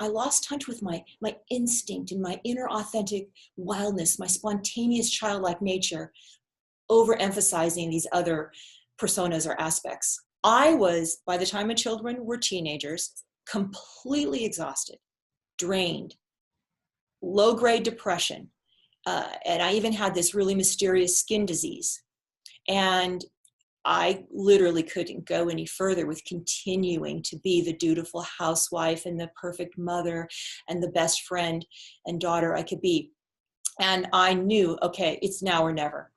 I lost touch with my instinct and my inner authentic wildness, my spontaneous childlike nature, overemphasizing these other personas or aspects. I was, by the time my children were teenagers, completely exhausted, drained, low-grade depression. And I even had this really mysterious skin disease. And I literally couldn't go any further with continuing to be the dutiful housewife and the perfect mother and the best friend and daughter I could be. And I knew, okay, it's now or never.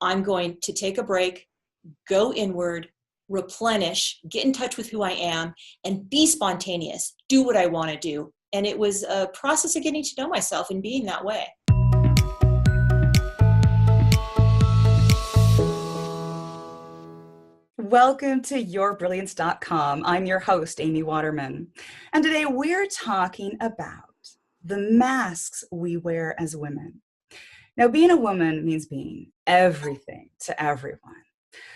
I'm going to take a break, go inward, replenish, get in touch with who I am, and be spontaneous, do what I want to do. And it was a process of getting to know myself and being that way. Welcome to yourbrilliance.com. I'm your host, Amy Waterman. And today we're talking about the masks we wear as women. Now, being a woman means being everything to everyone.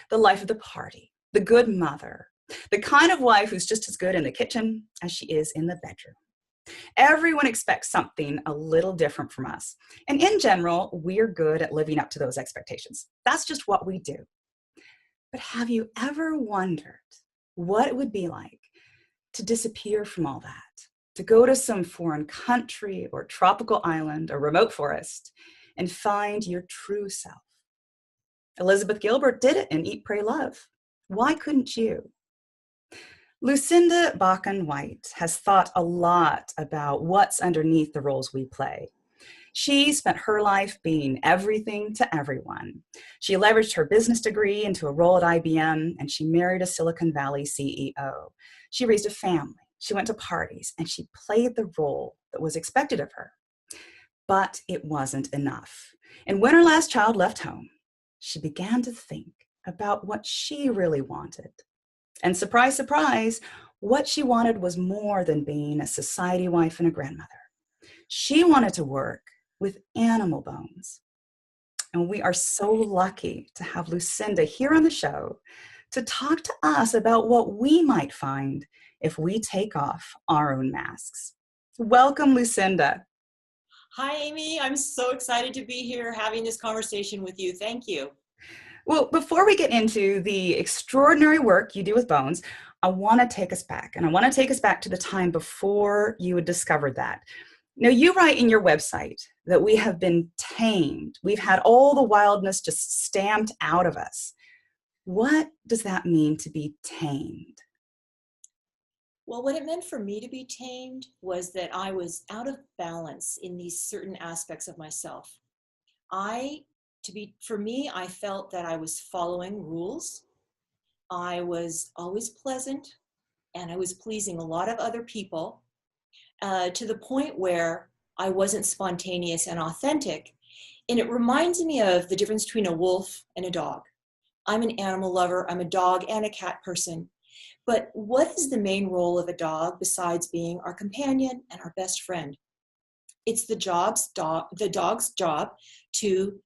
The life of the party, the good mother, the kind of wife who's just as good in the kitchen as she is in the bedroom. Everyone expects something a little different from us. And in general, we're good at living up to those expectations. That's just what we do. But have you ever wondered what it would be like to disappear from all that, to go to some foreign country or tropical island or remote forest and find your true self? Elizabeth Gilbert did it in Eat, Pray, Love. Why couldn't you? Lucinda Bakken White has thought a lot about what's underneath the roles we play. She spent her life being everything to everyone. She leveraged her business degree into a role at IBM, and she married a Silicon Valley CEO. She raised a family. She went to parties, and she played the role that was expected of her. But it wasn't enough. And when her last child left home, she began to think about what she really wanted. And surprise, surprise, what she wanted was more than being a society wife and a grandmother. She wanted to work with animal bones. And we are so lucky to have Lucinda here on the show to talk to us about what we might find if we take off our own masks. Welcome, Lucinda. Hi, Amy. I'm so excited to be here having this conversation with you. Thank you. Well, before we get into the extraordinary work you do with bones, I want to take us back. And I want to take us back to the time before you had discovered that. Now, you write in your website that we have been tamed. We've had all the wildness just stamped out of us. What does that mean to be tamed? Well, what it meant for me to be tamed was that I was out of balance in these certain aspects of myself. For me, I felt that I was following rules. I was always pleasant, and I was pleasing a lot of other people. To the point where I wasn't spontaneous and authentic. And it reminds me of the difference between a wolf and a dog. I'm an animal lover. I'm a dog and a cat person. But what is the main role of a dog besides being our companion and our best friend? It's the dog's job to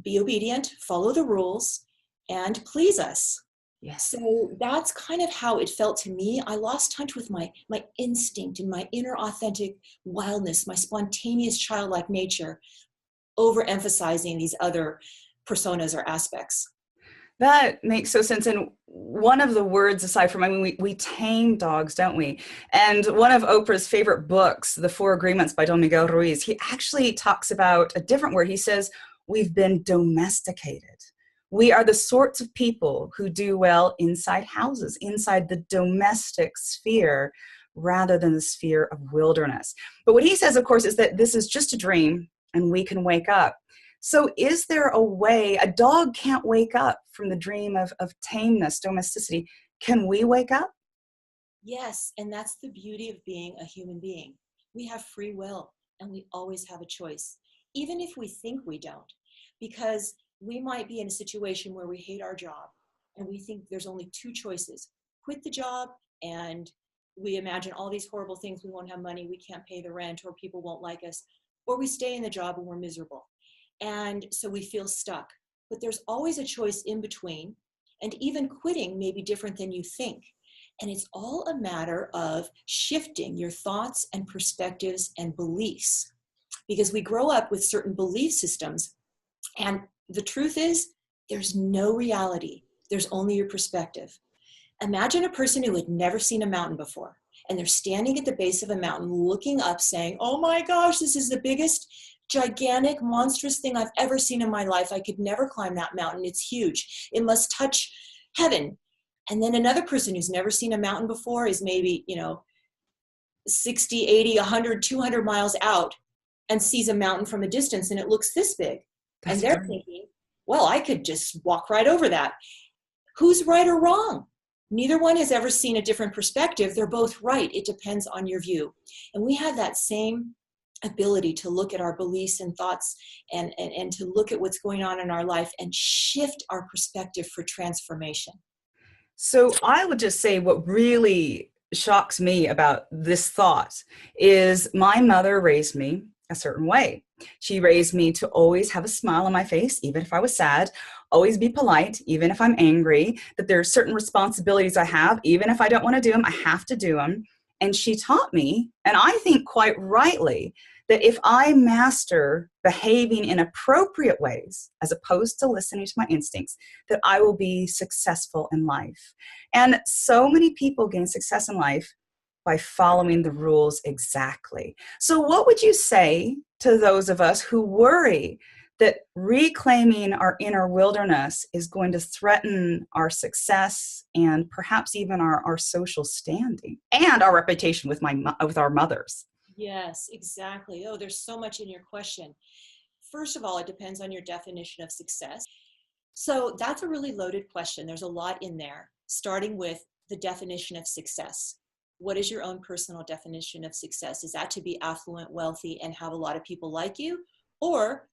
be obedient, follow the rules, and please us. Yes. So that's kind of how it felt to me. I lost touch with my instinct and my inner authentic wildness, my spontaneous childlike nature, overemphasizing these other personas or aspects. That makes so sense. And one of the words aside from, we tame dogs, don't we? And one of Oprah's favorite books, The Four Agreements by Don Miguel Ruiz, he actually talks about a different word. He says, we've been domesticated. We are the sorts of people who do well inside houses, inside the domestic sphere, rather than the sphere of wilderness. But what he says, of course, is that this is just a dream and we can wake up. So is there a way, a dog can't wake up from the dream of tameness, domesticity. Can we wake up? Yes, and that's the beauty of being a human being. We have free will and we always have a choice, even if we think we don't, because we might be in a situation where we hate our job and we think there's only two choices: quit the job, and we imagine all these horrible things. We won't have money, we can't pay the rent, or people won't like us, or we stay in the job and we're miserable. And so we feel stuck. But there's always a choice in between, and even quitting may be different than you think. And it's all a matter of shifting your thoughts and perspectives and beliefs, because we grow up with certain belief systems. And the truth is, there's no reality. There's only your perspective. Imagine a person who had never seen a mountain before, and they're standing at the base of a mountain looking up saying, oh my gosh, this is the biggest, gigantic, monstrous thing I've ever seen in my life. I could never climb that mountain. It's huge. It must touch heaven. And then another person who's never seen a mountain before is maybe, 60, 80, 100, 200 miles out and sees a mountain from a distance and it looks this big. And they're thinking, well, I could just walk right over that. Who's right or wrong? Neither one has ever seen a different perspective. They're both right. It depends on your view. And we have that same ability to look at our beliefs and thoughts and to look at what's going on in our life and shift our perspective for transformation. So I would just say what really shocks me about this thought is my mother raised me a certain way. She raised me to always have a smile on my face, even if I was sad, always be polite, even if I'm angry, that there are certain responsibilities I have, even if I don't want to do them, I have to do them. And she taught me, and I think quite rightly, that if I master behaving in appropriate ways, as opposed to listening to my instincts, that I will be successful in life. And so many people gain success in life by following the rules exactly. So what would you say to those of us who worry that reclaiming our inner wilderness is going to threaten our success and perhaps even our social standing and our reputation with our mothers? Yes, exactly. Oh, there's so much in your question. First of all, it depends on your definition of success. So that's a really loaded question. There's a lot in there, starting with the definition of success. What is your own personal definition of success? Is that to be affluent, wealthy, and have a lot of people like you? Or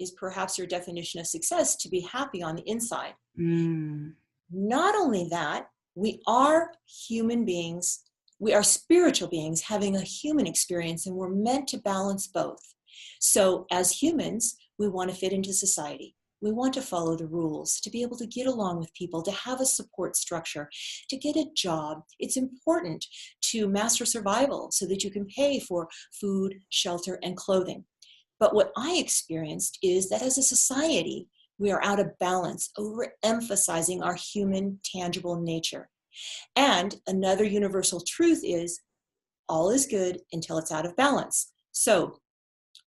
is perhaps your definition of success to be happy on the inside? Not only that, we are human beings. We are spiritual beings having a human experience, and we're meant to balance both. So as humans, we want to fit into society. We want to follow the rules, to be able to get along with people, to have a support structure, to get a job. It's important to master survival so that you can pay for food, shelter, and clothing. But what I experienced is that as a society, we are out of balance, overemphasizing our human, tangible nature. And another universal truth is all is good until it's out of balance. So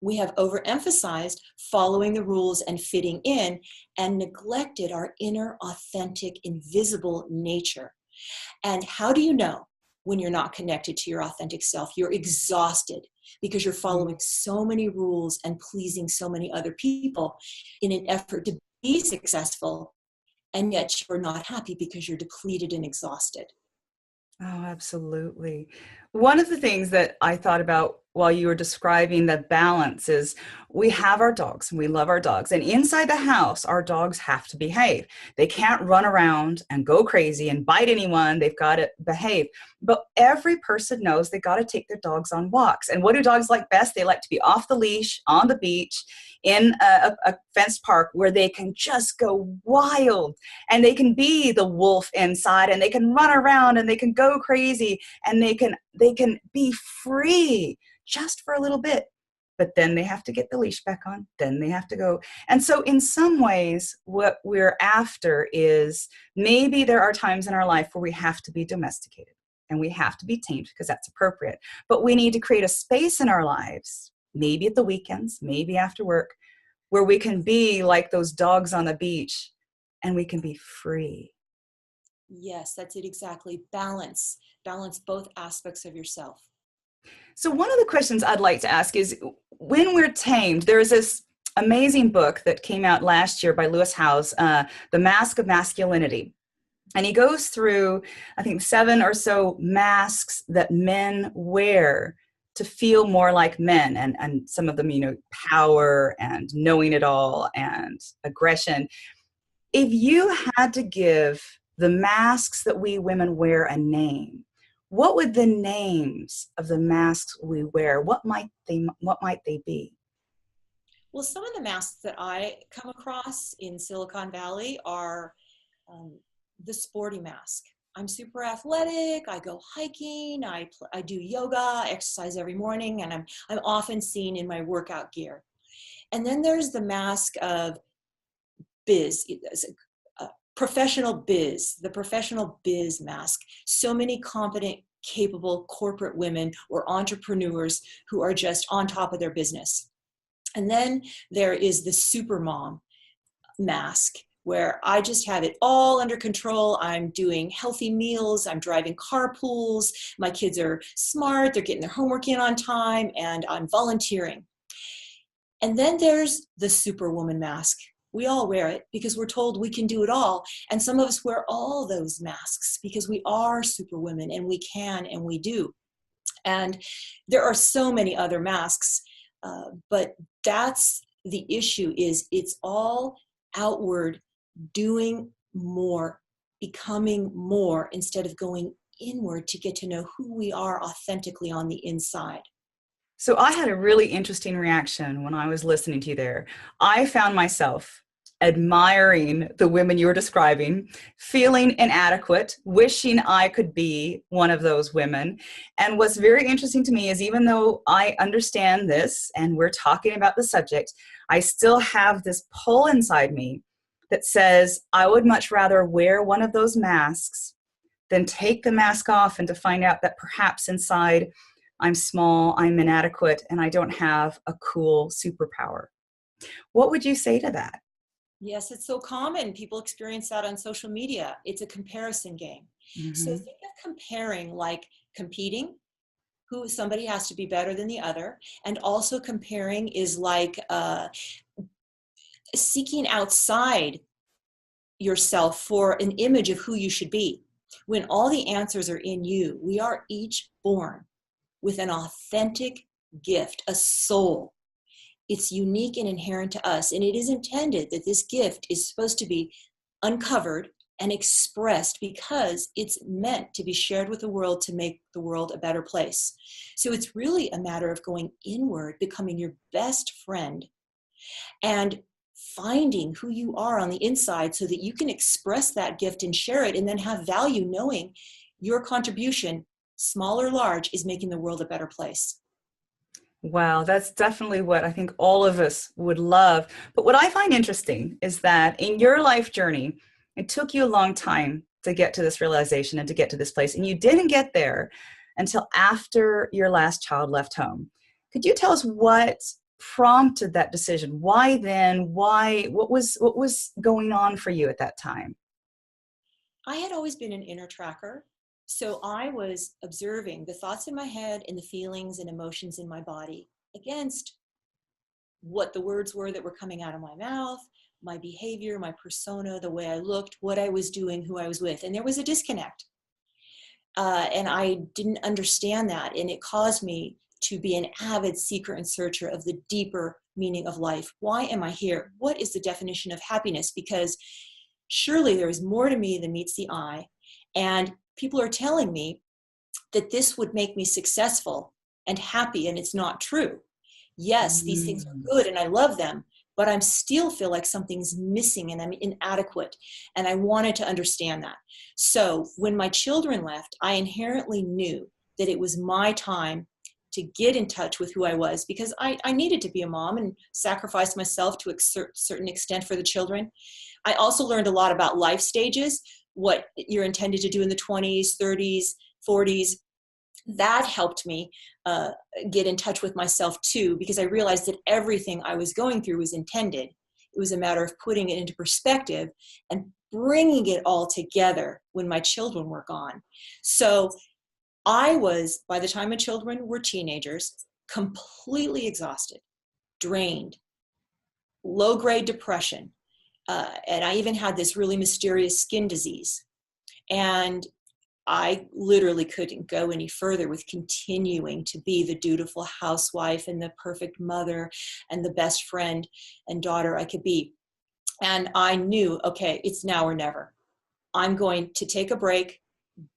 we have overemphasized following the rules and fitting in and neglected our inner, authentic, invisible nature. And how do you know when you're not connected to your authentic self? You're exhausted because you're following so many rules and pleasing so many other people in an effort to be successful, and yet you're not happy because you're depleted and exhausted. Oh, absolutely. One of the things that I thought about while you were describing the balance is we have our dogs and we love our dogs. And inside the house, our dogs have to behave. They can't run around and go crazy and bite anyone. They've got to behave. But every person knows they got to take their dogs on walks. And what do dogs like best? They like to be off the leash, on the beach, in a fenced park where they can just go wild and they can be the wolf inside and they can run around and they can go crazy and they can be free just for a little bit. But then they have to get the leash back on. Then they have to go. And so in some ways, what we're after is maybe there are times in our life where we have to be domesticated and we have to be tamed because that's appropriate. But we need to create a space in our lives, maybe at the weekends, maybe after work, where we can be like those dogs on the beach and we can be free. Yes, that's it exactly. Balance both aspects of yourself. So one of the questions I'd like to ask is, when we're tamed, there's this amazing book that came out last year by Lewis Howes, The Mask of Masculinity. And he goes through, I think, 7 or so masks that men wear to feel more like men. And some of them, power and knowing it all and aggression. If you had to give the masks that we women wear a name, what would the names of the masks we wear? What might they be? Well, some of the masks that I come across in Silicon Valley are the sporty mask. I'm super athletic. I go hiking. I do yoga, exercise every morning, and I'm often seen in my workout gear. And then there's the mask of biz, professional biz, the professional biz mask. So many competent, capable corporate women or entrepreneurs who are just on top of their business. And then there is the super mom mask, where I just have it all under control. I'm doing healthy meals. I'm driving carpools. My kids are smart. They're getting their homework in on time, and I'm volunteering. And then there's the superwoman mask. We all wear it because we're told we can do it all. And some of us wear all those masks because we are superwomen, and we can, and we do. And there are so many other masks, but that's the issue, is it's all outward, doing more, becoming more, instead of going inward to get to know who we are authentically on the inside. So I had a really interesting reaction when I was listening to you there. I found myself admiring the women you were describing, feeling inadequate, wishing I could be one of those women. And what's very interesting to me is, even though I understand this and we're talking about the subject, I still have this pull inside me that says I would much rather wear one of those masks than take the mask off and to find out that perhaps inside I'm small, I'm inadequate, and I don't have a cool superpower. What would you say to that? Yes, it's so common. People experience that on social media. It's a comparison game. So Mm-hmm. think of comparing like competing, who somebody has to be better than the other. And also comparing is like seeking outside yourself for an image of who you should be, when all the answers are in you. We are each born with an authentic gift, a soul. It's unique and inherent to us, and it is intended that this gift is supposed to be uncovered and expressed, because it's meant to be shared with the world to make the world a better place. So it's really a matter of going inward, becoming your best friend, and finding who you are on the inside so that you can express that gift and share it, and then have value knowing your contribution, small or large, is making the world a better place. Wow, that's definitely what I think all of us would love. But what I find interesting is that in your life journey, it took you a long time to get to this realization and to get to this place. And you didn't get there until after your last child left home. Could you tell us what prompted that decision? Why then? Why? What was going on for you at that time? I had always been an inner tracker. So I was observing the thoughts in my head and the feelings and emotions in my body against what the words were that were coming out of my mouth, my behavior, my persona, the way I looked, what I was doing, who I was with. And there was a disconnect. And I didn't understand that. And it caused me to be an avid seeker and searcher of the deeper meaning of life. Why am I here? What is the definition of happiness? Because surely there is more to me than meets the eye. And people are telling me that this would make me successful and happy, and it's not true. Yes, these things are good and I love them, but I still feel like something's missing and I'm inadequate. And I wanted to understand that. So when my children left, I inherently knew that it was my time to get in touch with who I was, because I needed to be a mom and sacrifice myself to a certain extent for the children. I also learned a lot about life stages, what you're intended to do in the 20s, 30s, 40s. That helped me get in touch with myself too, because I realized that everything I was going through was intended. It was a matter of putting it into perspective and bringing it all together when my children were gone. So I was, by the time my children were teenagers, completely exhausted, drained, low-grade depression. And I even had this really mysterious skin disease. And I literally couldn't go any further with continuing to be the dutiful housewife and the perfect mother and the best friend and daughter I could be. And I knew, okay, it's now or never. I'm going to take a break,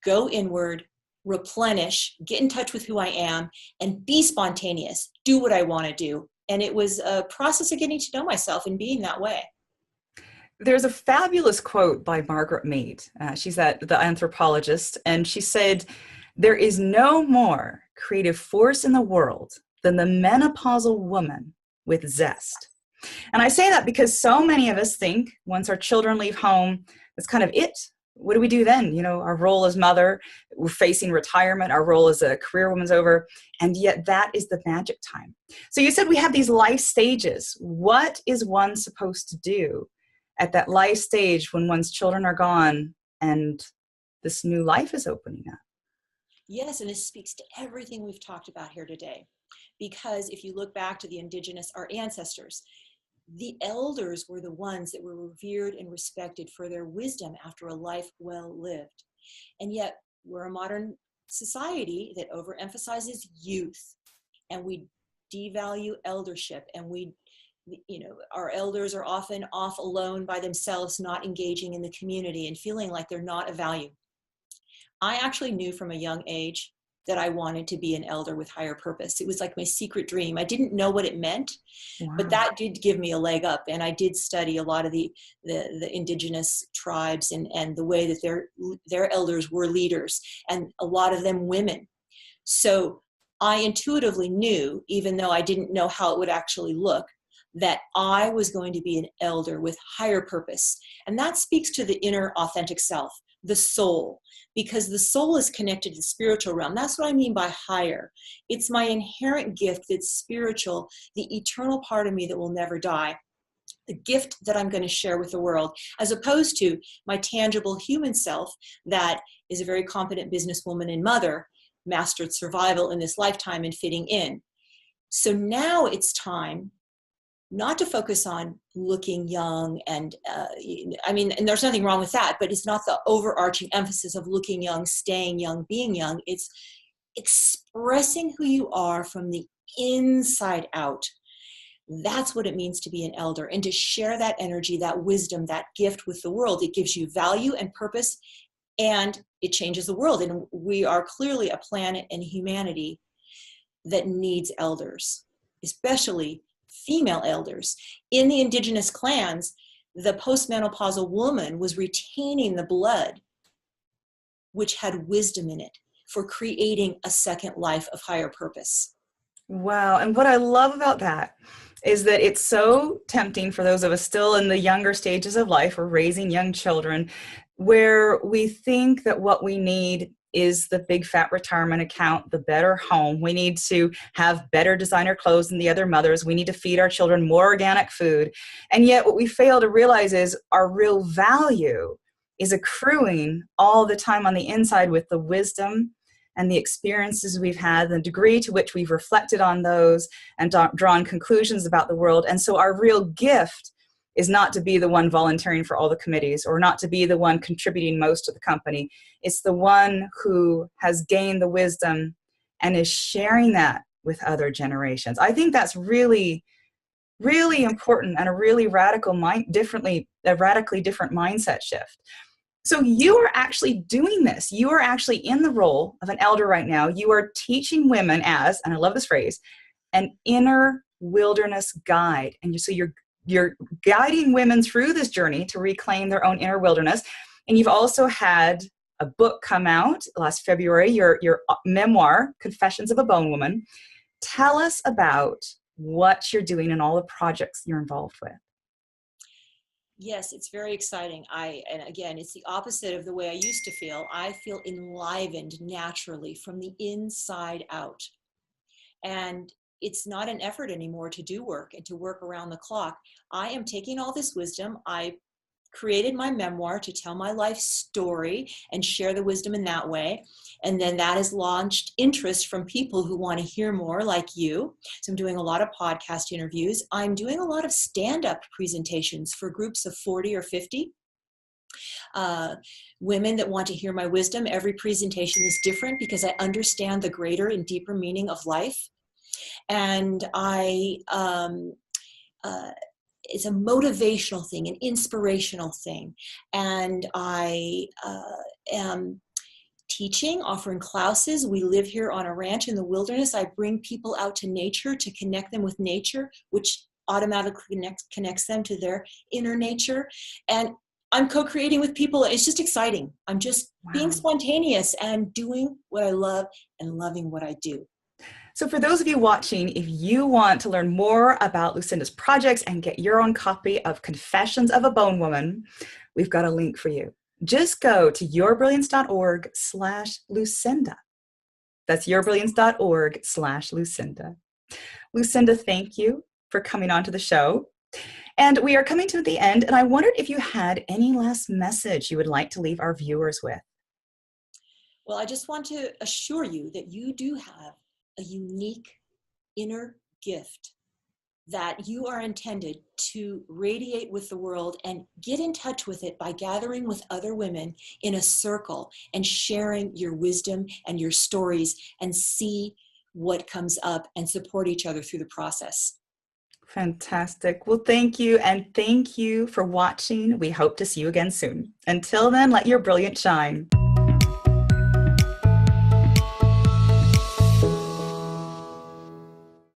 go inward, replenish, get in touch with who I am, and be spontaneous, do what I want to do. And it was a process of getting to know myself and being that way. There's a fabulous quote by Margaret Mead. She's the anthropologist, and she said, "There is no more creative force in the world than the menopausal woman with zest." And I say that because so many of us think once our children leave home, that's kind of it. What do we do then? You know, our role as mother, we're facing retirement, our role as a career woman's over, and yet that is the magic time. So you said we have these life stages. What is one supposed to do at that life stage when one's children are gone and this new life is opening up? Yes, and this speaks to everything we've talked about here today. Because if you look back to our ancestors, the elders were the ones that were revered and respected for their wisdom after a life well lived. And yet we're a modern society that overemphasizes youth, and we devalue eldership, and our elders are often off alone by themselves, not engaging in the community and feeling like they're not of value. I actually knew from a young age that I wanted to be an elder with higher purpose. It was like my secret dream. I didn't know what it meant, Wow. but that did give me a leg up. And I did study a lot of the indigenous tribes and the way that their elders were leaders, and a lot of them women. So I intuitively knew, even though I didn't know how it would actually look, that I was going to be an elder with higher purpose. And that speaks to the inner authentic self, the soul, because the soul is connected to the spiritual realm. That's what I mean by higher. It's my inherent gift that's spiritual, the eternal part of me that will never die, the gift that I'm going to share with the world, as opposed to my tangible human self that is a very competent businesswoman and mother, mastered survival in this lifetime and fitting in. So now it's time not to focus on looking young and there's nothing wrong with that, but it's not the overarching emphasis of looking young, staying young, being young. It's expressing who you are from the inside out. That's what it means to be an elder, and to share that energy, that wisdom, that gift with the world. It gives you value and purpose, and it changes the world. And we are clearly a planet and humanity that needs elders, especially female elders. In the indigenous clans, the postmenopausal woman was retaining the blood, which had wisdom in it, for creating a second life of higher purpose. Wow. And what I love about that is that it's so tempting for those of us still in the younger stages of life, or raising young children, where we think that what we need is the big fat retirement account, the better home. We need to have better designer clothes than the other mothers. We need to feed our children more organic food. And yet what we fail to realize is our real value is accruing all the time on the inside with the wisdom and the experiences we've had, the degree to which we've reflected on those and drawn conclusions about the world. And so our real gift is not to be the one volunteering for all the committees, or not to be the one contributing most to the company. It's the one who has gained the wisdom and is sharing that with other generations. I think that's really, really important, and a really radically different mindset shift. So you are actually doing this. You are actually in the role of an elder right now. You are teaching women as, and I love this phrase, an inner wilderness guide. And so you're guiding women through this journey to reclaim their own inner wilderness. And you've also had a book come out last February, your memoir, Confessions of a Bone Woman. Tell us about what you're doing and all the projects you're involved with. Yes, it's very exciting. And again, it's the opposite of the way I used to feel. I feel enlivened naturally from the inside out. And it's not an effort anymore to do work and to work around the clock. I am taking all this wisdom. I created my memoir to tell my life story and share the wisdom in that way. And then that has launched interest from people who want to hear more, like you. So I'm doing a lot of podcast interviews. I'm doing a lot of stand-up presentations for groups of 40 or 50. Women that want to hear my wisdom. Every presentation is different because I understand the greater and deeper meaning of life. And it's a motivational thing, an inspirational thing. And I am teaching, offering classes. We live here on a ranch in the wilderness. I bring people out to nature to connect them with nature, which automatically connects them to their inner nature. And I'm co-creating with people. It's just exciting. I'm just being spontaneous and doing what I love and loving what I do. So for those of you watching, if you want to learn more about Lucinda's projects and get your own copy of Confessions of a Bone Woman, we've got a link for you. Just go to yourbrilliance.org/Lucinda. That's yourbrilliance.org/Lucinda. Lucinda, thank you for coming on to the show. And we are coming to the end, and I wondered if you had any last message you would like to leave our viewers with. Well, I just want to assure you that you do have a unique inner gift that you are intended to radiate with the world, and get in touch with it by gathering with other women in a circle and sharing your wisdom and your stories, and see what comes up and support each other through the process. Fantastic. Well, thank you. And thank you for watching. We hope to see you again soon. Until then, let your brilliance shine.